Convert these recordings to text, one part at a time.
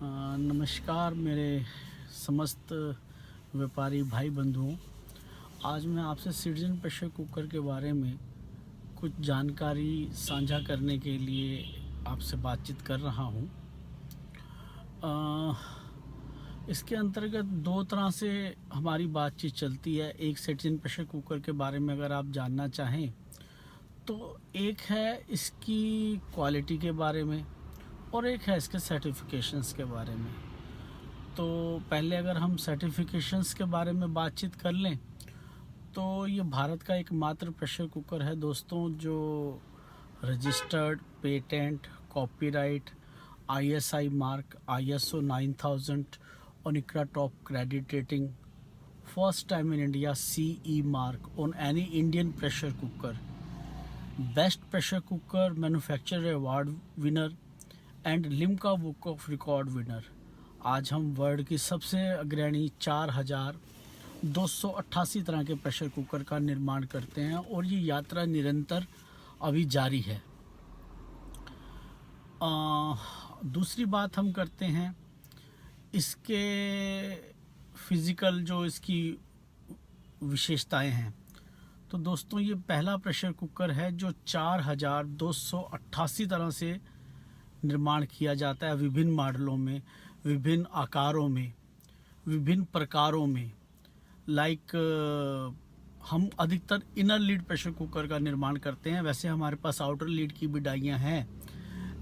नमस्कार मेरे समस्त व्यापारी भाई बंधुओं। आज मैं आपसे सिटीजन प्रेशर कुकर के बारे में कुछ जानकारी साझा करने के लिए आपसे बातचीत कर रहा हूँ। इसके अंतर्गत दो तरह से हमारी बातचीत चलती है। एक सिटीजन प्रेशर कुकर के बारे में अगर आप जानना चाहें तो एक है इसकी क्वालिटी के बारे में और एक है इसके सर्टिफिकेशंस के बारे में। तो पहले अगर हम सर्टिफिकेशंस के बारे में बातचीत कर लें तो ये भारत का एकमात्र प्रेशर कुकर है दोस्तों जो registered, patent, copyright, ISI mark, ISO 9000 और ICRA top credit rating, first time in India CE mark on any Indian pressure cooker, best pressure cooker manufacturer award winner and Limca book of record winner. आज हम world की सबसे अग्रणी 4288 तरह के pressure cooker का निर्माण करते हैं और ये यात्रा निरंतर अभी जारी है। दूसरी बात हम करते हैं इसके फिज़िकल जो इसकी विशेषताएं हैं। तो दोस्तों ये पहला प्रेशर कुकर है जो 4288 तरह से निर्माण किया जाता है, विभिन्न मॉडलों में, विभिन्न आकारों में, विभिन्न प्रकारों में। हम अधिकतर इनर लीड प्रेशर कुकर का निर्माण करते हैं। वैसे हमारे पास आउटर लीड की भी डाइयाँ हैं,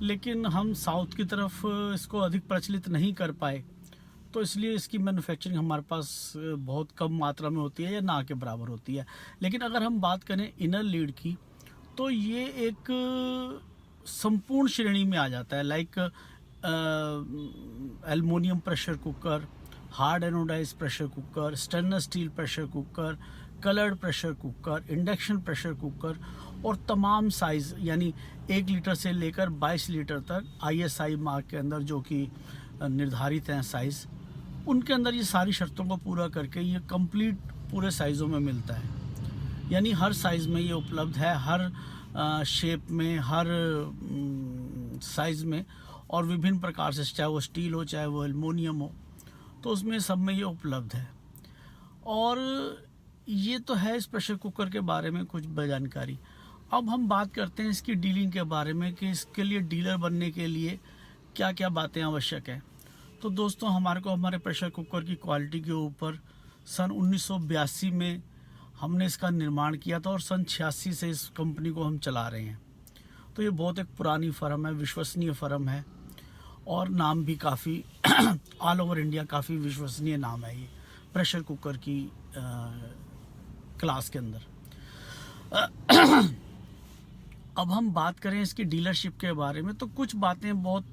लेकिन हम साउथ की तरफ इसको अधिक प्रचलित नहीं कर पाए, तो इसलिए इसकी मैन्युफैक्चरिंग हमारे पास बहुत कम मात्रा में होती है या ना के बराबर होती है। लेकिन अगर हम बात करें इनर लीड की तो ये एक संपूर्ण श्रेणी में आ जाता है। Aluminium pressure cooker, hard anodize pressure cooker, stainless steel pressure cooker, coloured pressure cooker, induction pressure cooker और तमाम साइज़ यानी 1 लीटर से लेकर 22 लीटर तक आईएसआई मार्क के अंदर जो कि निर्धारित हैं साइज़, उनके अंदर ये सारी शर्तों को पूरा करके ये कंप्लीट पूरे साइज़ों में मिलता है। यानी हर साइज़ में ये उपलब्ध है, हर शेप में, हर साइज़ में और विभिन्न प्रकार से, चाहे वो स्टील हो चाहे वो एल्युमिनियम हो, तो उसमें सब में ये उपलब्ध है। और ये तो है इस प्रेशर कुकर के बारे में कुछ जानकारी। अब हम बात करते हैं इसकी डीलिंग के बारे में कि इसके लिए डीलर बनने के लिए क्या क्या बातें आवश्यक हैं। तो दोस्तों हमारे प्रेशर कुकर की क्वालिटी के ऊपर सन 1982 में हमने इसका निर्माण किया था और सन 86 से इस कंपनी को हम चला रहे हैं। तो ये बहुत एक पुरानी फर्म है, विश्वसनीय फर्म है और नाम भी काफ़ी ऑल ओवर इंडिया काफ़ी विश्वसनीय नाम है ये प्रेशर कुकर की क्लास के अंदर। अब हम बात करें इसकी डीलरशिप के बारे में तो कुछ बातें बहुत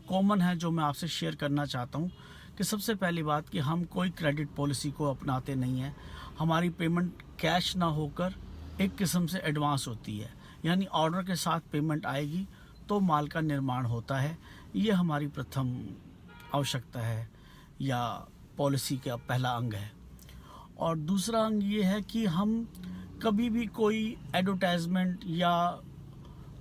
कॉमन हैं जो मैं आपसे शेयर करना चाहता हूँ। कि सबसे पहली बात कि हम कोई क्रेडिट पॉलिसी को अपनाते नहीं हैं। हमारी पेमेंट कैश ना होकर एक किस्म से एडवांस होती है, यानी ऑर्डर के साथ पेमेंट आएगी तो माल का निर्माण होता है। ये हमारी प्रथम आवश्यकता है या पॉलिसी का पहला अंग है। और दूसरा अंग ये है कि हम कभी भी कोई एडवर्टाइजमेंट या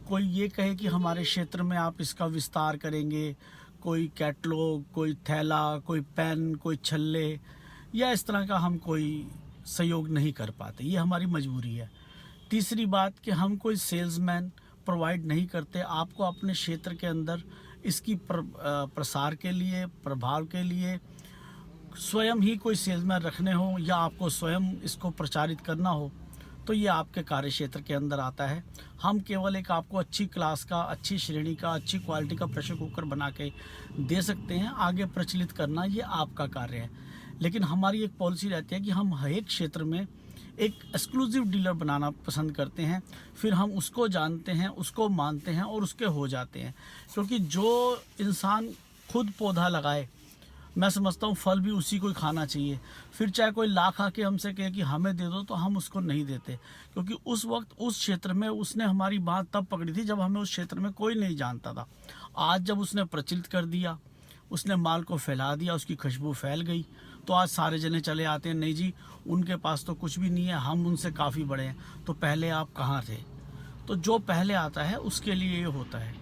कोई ये कहे कि हमारे क्षेत्र में आप इसका विस्तार करेंगे, कोई कैटलॉग, कोई थैला, कोई पेन, कोई छल्ले या इस तरह का हम कोई सहयोग नहीं कर पाते, ये हमारी मजबूरी है। तीसरी बात कि हम कोई सेल्समैन प्रोवाइड नहीं करते। आपको अपने क्षेत्र के अंदर इसकी प्रसार के लिए, प्रभाव के लिए स्वयं ही कोई सेल्समैन रखने हो या आपको स्वयं इसको प्रचारित करना हो तो ये आपके कार्य क्षेत्र के अंदर आता है। हम केवल एक आपको अच्छी क्लास का, अच्छी श्रेणी का, अच्छी क्वालिटी का प्रेशर कुकर बना के दे सकते हैं। आगे प्रचलित करना ये आपका कार्य है। लेकिन हमारी एक पॉलिसी रहती है कि हम हर एक क्षेत्र में एक एक्सक्लूसिव डीलर बनाना पसंद करते हैं। फिर हम उसको जानते हैं, उसको मानते हैं और उसके हो जाते हैं। क्योंकि जो इंसान खुद पौधा लगाए, मैं समझता हूँ फल भी उसी को ही खाना चाहिए। फिर चाहे कोई लाख आके हमसे कहे कि हमें दे दो तो हम उसको नहीं देते, क्योंकि उस वक्त उस क्षेत्र में उसने हमारी बात तब पकड़ी थी जब हमें उस क्षेत्र में कोई नहीं जानता था। आज जब उसने प्रचलित कर दिया, उसने माल को फैला दिया, उसकी खुशबू फैल गई, तो आज सारे जने चले आते हैं, नहीं जी उनके पास तो कुछ भी नहीं है, हम उनसे काफ़ी बड़े हैं। तो पहले आप कहाँ थे? तो जो पहले आता है उसके लिए ये होता है।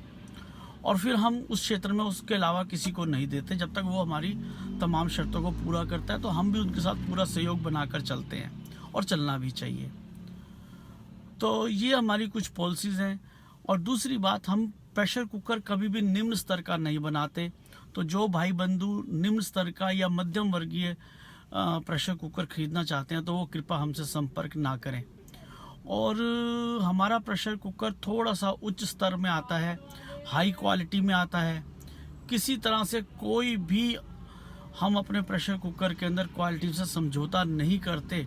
और फिर हम उस क्षेत्र में उसके अलावा किसी को नहीं देते जब तक वो हमारी तमाम शर्तों को पूरा करता है। तो हम भी उनके साथ पूरा सहयोग बनाकर चलते हैं और चलना भी चाहिए। तो ये हमारी कुछ पॉलिसीज़ हैं। और दूसरी बात, हम प्रेशर कुकर कभी भी निम्न स्तर का नहीं बनाते। तो जो भाई बंधु निम्न स्तर का या मध्यम वर्गीय प्रेशर कुकर ख़रीदना चाहते हैं तो वो कृपया हमसे संपर्क ना करें। और हमारा प्रेशर कुकर थोड़ा सा उच्च स्तर में आता है, हाई क्वालिटी में आता है। किसी तरह से कोई भी हम अपने प्रेशर कुकर के अंदर क्वालिटी से समझौता नहीं करते।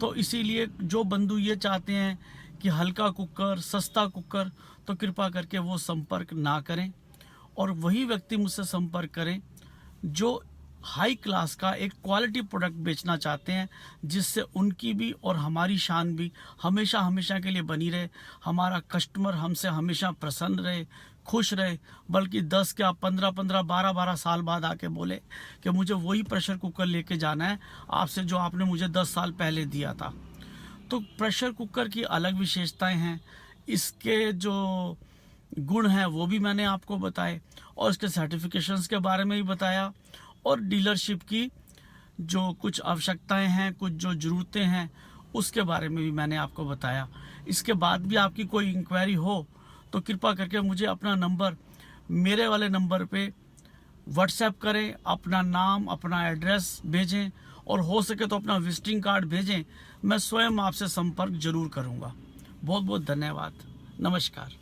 तो इसीलिए जो बंधु ये चाहते हैं कि हल्का कुकर, सस्ता कुकर, तो कृपया करके वो संपर्क ना करें और वही व्यक्ति मुझसे संपर्क करें जो हाई क्लास का एक क्वालिटी प्रोडक्ट बेचना चाहते हैं, जिससे उनकी भी और हमारी शान भी हमेशा हमेशा के लिए बनी रहे। हमारा कस्टमर हमसे हमेशा प्रसन्न रहे, खुश रहे, बल्कि 10 क्या 15-15, 12-12 साल बाद आके बोले कि मुझे वही प्रेशर कुकर लेके जाना है आपसे जो आपने मुझे 10 साल पहले दिया था। तो प्रेशर कुकर की अलग विशेषताएं हैं, इसके जो गुण हैं वो भी मैंने आपको बताए और इसके सर्टिफिकेशंस के बारे में भी बताया और डीलरशिप की जो कुछ आवश्यकताएं हैं, कुछ जो ज़रूरतें हैं, उसके बारे में भी मैंने आपको बताया। इसके बाद भी आपकी कोई इंक्वायरी हो तो कृपया करके मुझे अपना नंबर, मेरे वाले नंबर पे व्हाट्सएप करें, अपना नाम, अपना एड्रेस भेजें और हो सके तो अपना विजिटिंग कार्ड भेजें। मैं स्वयं आपसे संपर्क जरूर करूँगा। बहुत बहुत धन्यवाद। नमस्कार।